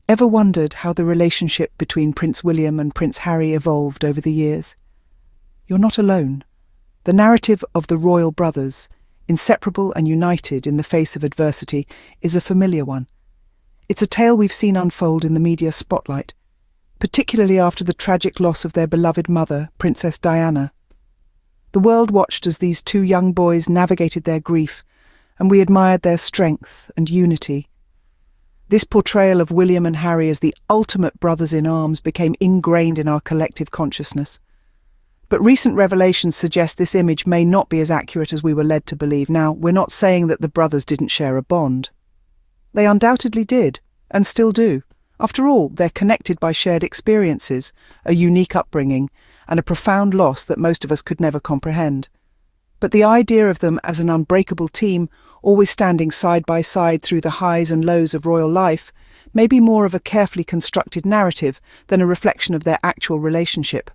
Ever wondered how the relationship between Prince William and Prince Harry evolved over the years? You're not alone. The narrative of the royal brothers, inseparable and united in the face of adversity, is a familiar one. It's a tale we've seen unfold in the media spotlight, particularly after the tragic loss of their beloved mother, Princess Diana. The world watched as these two young boys navigated their grief, and we admired their strength and unity. This portrayal of William and Harry as the ultimate brothers-in-arms became ingrained in our collective consciousness. But recent revelations suggest this image may not be as accurate as we were led to believe. Now, we're not saying that the brothers didn't share a bond. They undoubtedly did, and still do. After all, they're connected by shared experiences, a unique upbringing, and a profound loss that most of us could never comprehend. But the idea of them as an unbreakable team, always standing side by side through the highs and lows of royal life, may be more of a carefully constructed narrative than a reflection of their actual relationship.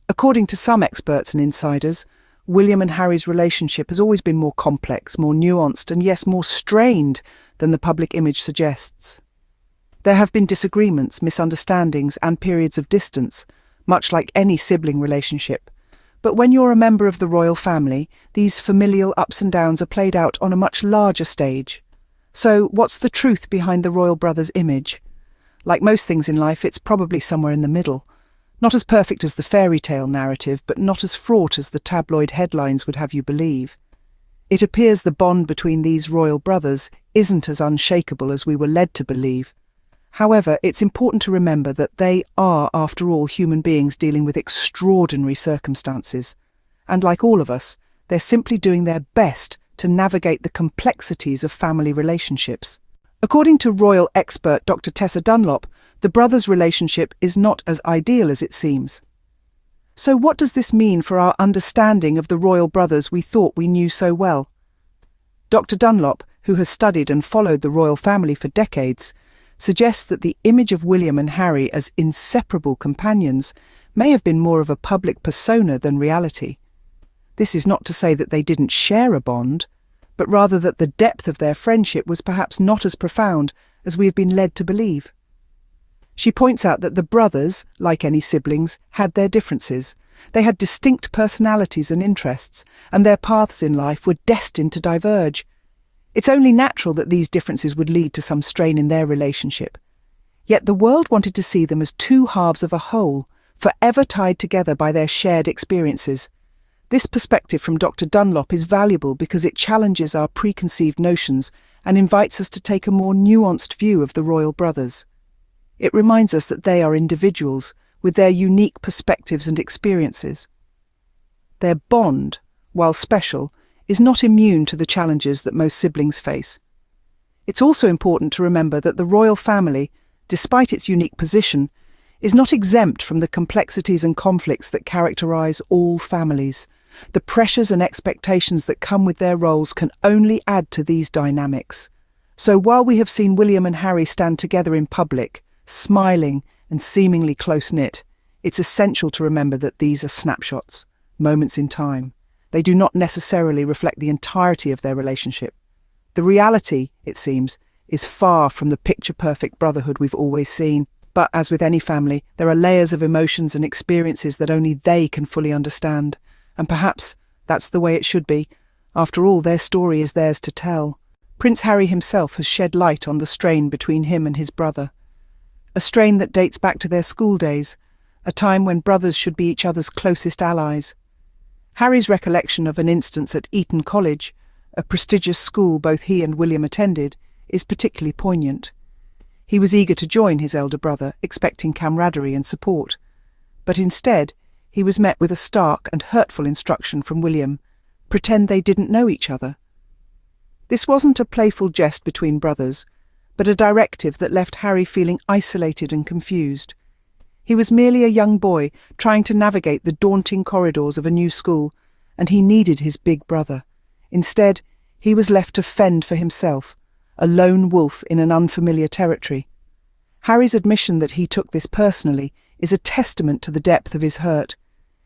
According to some experts and insiders, William and Harry's relationship has always been more complex, more nuanced, and yes, more strained than the public image suggests. There have been disagreements, misunderstandings, and periods of distance, much like any sibling relationship. But when you're a member of the royal family, these familial ups and downs are played out on a much larger stage. So, what's the truth behind the royal brothers' image? Like most things in life, it's probably somewhere in the middle. Not as perfect as the fairy tale narrative, but not as fraught as the tabloid headlines would have you believe. It appears the bond between these royal brothers isn't as unshakable as we were led to believe. However, it's important to remember that they are, after all, human beings dealing with extraordinary circumstances. And like all of us, they're simply doing their best to navigate the complexities of family relationships. According to royal expert Dr. Tessa Dunlop, the brothers' relationship is not as ideal as it seems. So what does this mean for our understanding of the royal brothers we thought we knew so well? Dr. Dunlop, who has studied and followed the royal family for decades, suggests that the image of William and Harry as inseparable companions may have been more of a public persona than reality. This is not to say that they didn't share a bond, but rather that the depth of their friendship was perhaps not as profound as we have been led to believe. She points out that the brothers, like any siblings, had their differences. They had distinct personalities and interests, and their paths in life were destined to diverge. It's only natural that these differences would lead to some strain in their relationship. Yet the world wanted to see them as two halves of a whole, forever tied together by their shared experiences. This perspective from Dr. Dunlop is valuable because it challenges our preconceived notions and invites us to take a more nuanced view of the royal brothers. It reminds us that they are individuals with their unique perspectives and experiences. Their bond, while special, is not immune to the challenges that most siblings face. It's also important to remember that the royal family, despite its unique position, is not exempt from the complexities and conflicts that characterize all families. The pressures and expectations that come with their roles can only add to these dynamics. So while we have seen William and Harry stand together in public, smiling and seemingly close-knit, it's essential to remember that these are snapshots, moments in time. They do not necessarily reflect the entirety of their relationship. The reality, it seems, is far from the picture-perfect brotherhood we've always seen. But as with any family, there are layers of emotions and experiences that only they can fully understand. And perhaps that's the way it should be. After all, their story is theirs to tell. Prince Harry himself has shed light on the strain between him and his brother. A strain that dates back to their school days, a time when brothers should be each other's closest allies. Harry's recollection of an instance at Eton College, a prestigious school both he and William attended, is particularly poignant. He was eager to join his elder brother, expecting camaraderie and support. But instead, he was met with a stark and hurtful instruction from William: pretend they didn't know each other. This wasn't a playful jest between brothers, but a directive that left Harry feeling isolated and confused. He was merely a young boy trying to navigate the daunting corridors of a new school, and he needed his big brother. Instead, he was left to fend for himself, a lone wolf in an unfamiliar territory. Harry's admission that he took this personally is a testament to the depth of his hurt.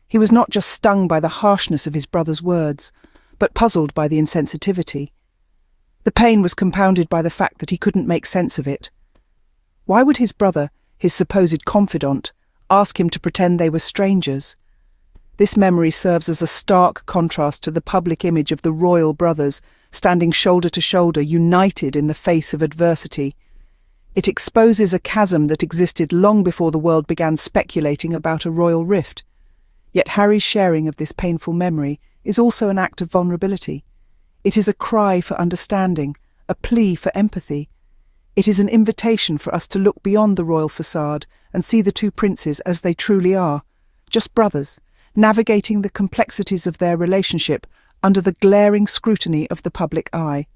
He was not just stung by the harshness of his brother's words, but puzzled by the insensitivity. The pain was compounded by the fact that he couldn't make sense of it. Why would his brother, his supposed confidant, ask him to pretend they were strangers? This memory serves as a stark contrast to the public image of the royal brothers, standing shoulder to shoulder, united in the face of adversity. It exposes a chasm that existed long before the world began speculating about a royal rift. Yet Harry's sharing of this painful memory is also an act of vulnerability. It is a cry for understanding, a plea for empathy. It is an invitation for us to look beyond the royal facade and see the two princes as they truly are, just brothers, navigating the complexities of their relationship under the glaring scrutiny of the public eye.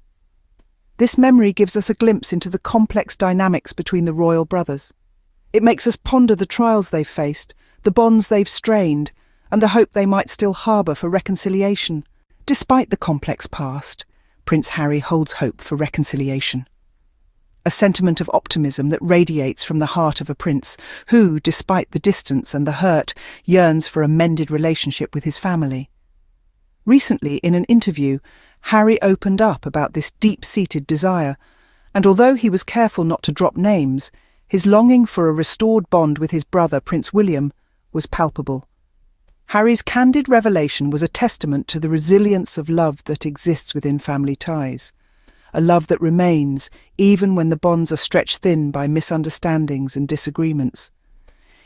This memory gives us a glimpse into the complex dynamics between the royal brothers. It makes us ponder the trials they've faced, the bonds they've strained, and the hope they might still harbour for reconciliation. Despite the complex past, Prince Harry holds hope for reconciliation. A sentiment of optimism that radiates from the heart of a prince who, despite the distance and the hurt, yearns for a mended relationship with his family. Recently, in an interview, Harry opened up about this deep-seated desire, and although he was careful not to drop names, his longing for a restored bond with his brother, Prince William, was palpable. Harry's candid revelation was a testament to the resilience of love that exists within family ties, a love that remains even when the bonds are stretched thin by misunderstandings and disagreements.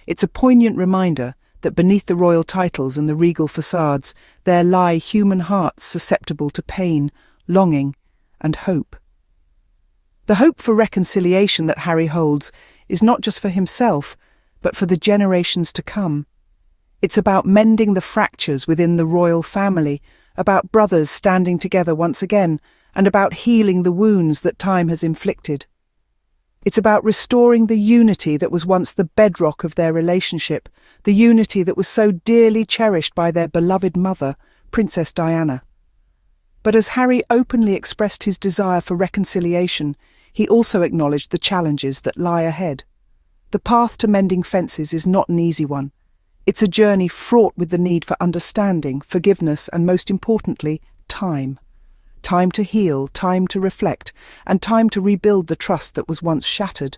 It's a poignant reminder that beneath the royal titles and the regal facades there lie human hearts susceptible to pain, longing, and hope. The hope for reconciliation that Harry holds is not just for himself, but for the generations to come. It's about mending the fractures within the royal family, about brothers standing together once again, and about healing the wounds that time has inflicted. It's about restoring the unity that was once the bedrock of their relationship, the unity that was so dearly cherished by their beloved mother, Princess Diana. But as Harry openly expressed his desire for reconciliation, he also acknowledged the challenges that lie ahead. The path to mending fences is not an easy one. It's a journey fraught with the need for understanding, forgiveness, and most importantly, time. Time to heal, time to reflect, and time to rebuild the trust that was once shattered.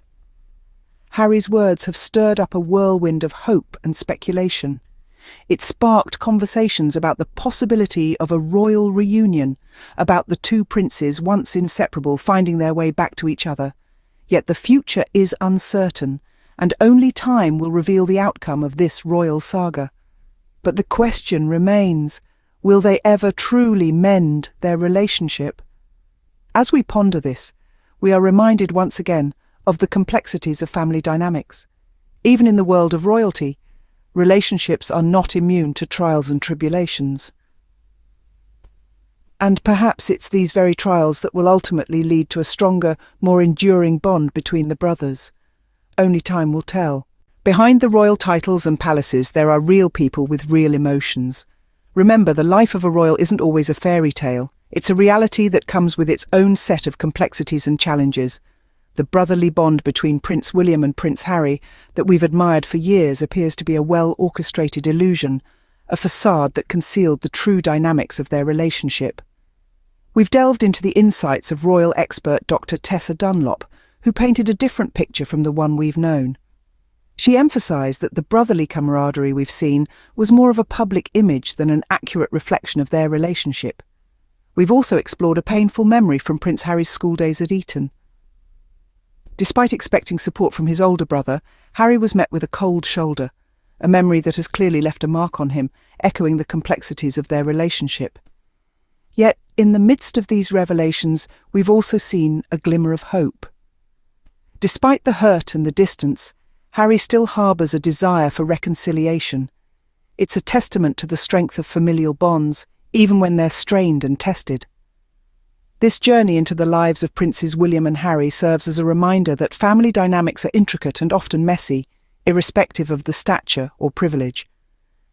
Harry's words have stirred up a whirlwind of hope and speculation. It sparked conversations about the possibility of a royal reunion, about the two princes once inseparable finding their way back to each other. Yet the future is uncertain, and only time will reveal the outcome of this royal saga. But the question remains, will they ever truly mend their relationship? As we ponder this, we are reminded once again of the complexities of family dynamics. Even in the world of royalty, relationships are not immune to trials and tribulations. And perhaps it's these very trials that will ultimately lead to a stronger, more enduring bond between the brothers. Only time will tell. Behind the royal titles and palaces, there are real people with real emotions. Remember, the life of a royal isn't always a fairy tale. It's a reality that comes with its own set of complexities and challenges. The brotherly bond between Prince William and Prince Harry that we've admired for years appears to be a well-orchestrated illusion, a facade that concealed the true dynamics of their relationship. We've delved into the insights of royal expert Dr. Tessa Dunlop, who painted a different picture from the one we've known. She emphasised that the brotherly camaraderie we've seen was more of a public image than an accurate reflection of their relationship. We've also explored a painful memory from Prince Harry's school days at Eton. Despite expecting support from his older brother, Harry was met with a cold shoulder, a memory that has clearly left a mark on him, echoing the complexities of their relationship. Yet, in the midst of these revelations, we've also seen a glimmer of hope. Despite the hurt and the distance, Harry still harbours a desire for reconciliation. It's a testament to the strength of familial bonds, even when they're strained and tested. This journey into the lives of Princes William and Harry serves as a reminder that family dynamics are intricate and often messy, irrespective of the stature or privilege.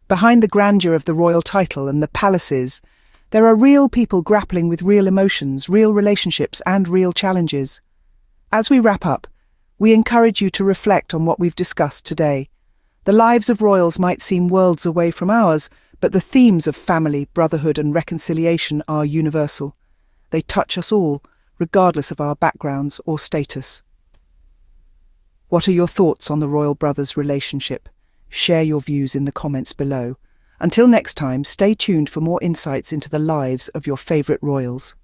Behind the grandeur of the royal title and the palaces, there are real people grappling with real emotions, real relationships, and real challenges. As we wrap up, we encourage you to reflect on what we've discussed today. The lives of royals might seem worlds away from ours, but the themes of family, brotherhood, and reconciliation are universal. They touch us all, regardless of our backgrounds or status. What are your thoughts on the royal brothers' relationship? Share your views in the comments below. Until next time, stay tuned for more insights into the lives of your favorite royals.